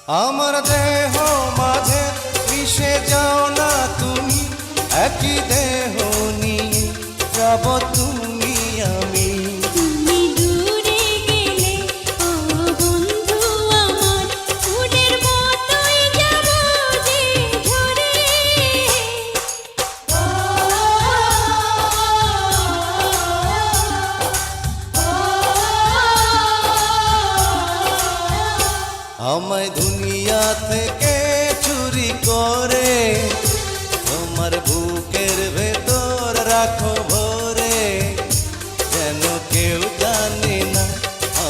আমার দেহ মাঝে মিশে যাও না তুমি, একই দেহ নিয়ে যাব তুমি আমি। তুমি দূরে গেলে ও বন্ধু আমার, ফুলের মতোই যাব যে ঝরে। আমায় দুনিয়া থেকে চুরি করে তোমার বুকের ভেতর রাখো ভরে, যেন কেউ জানে না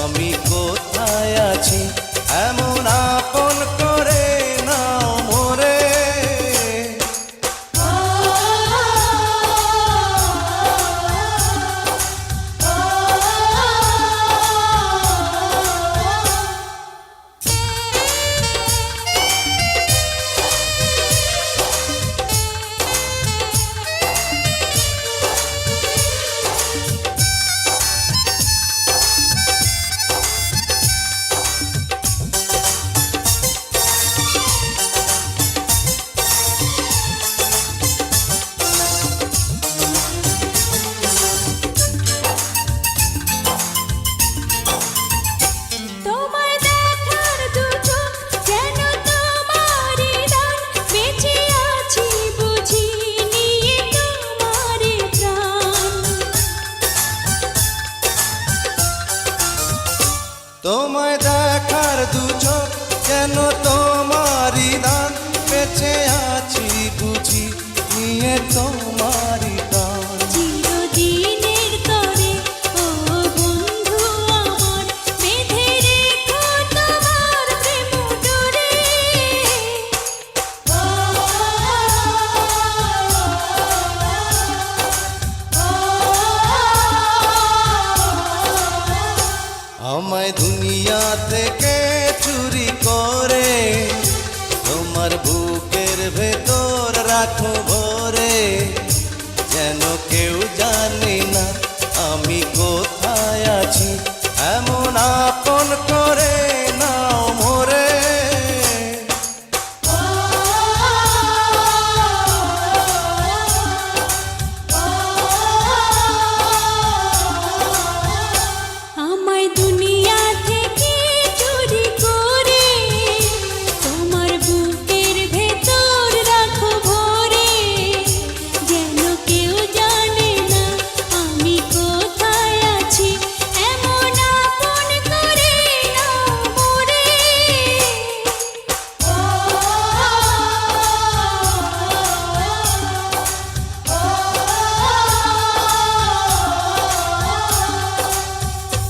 আমি কোথায় আছি, এমন আপন করে নাও মোরে। তোমায় দেখার দু চোখ যেন তোমারই দান, বেঁচে আছি বুঝি নিয়ে তোমারই প্রাণ। তোমায় দেখার দু চোখ যেন তোমারই দান, বেঁচে আছি বুঝি নিয়ে তোমারই দান। চিরদিনের তরে ও বন্ধু আমার, বেঁধে রেখো তোমার প্রেম ডোরে। আমায় দুনিয়া থেকে চুরি করে তোমার বুকের ভেতর রাখো।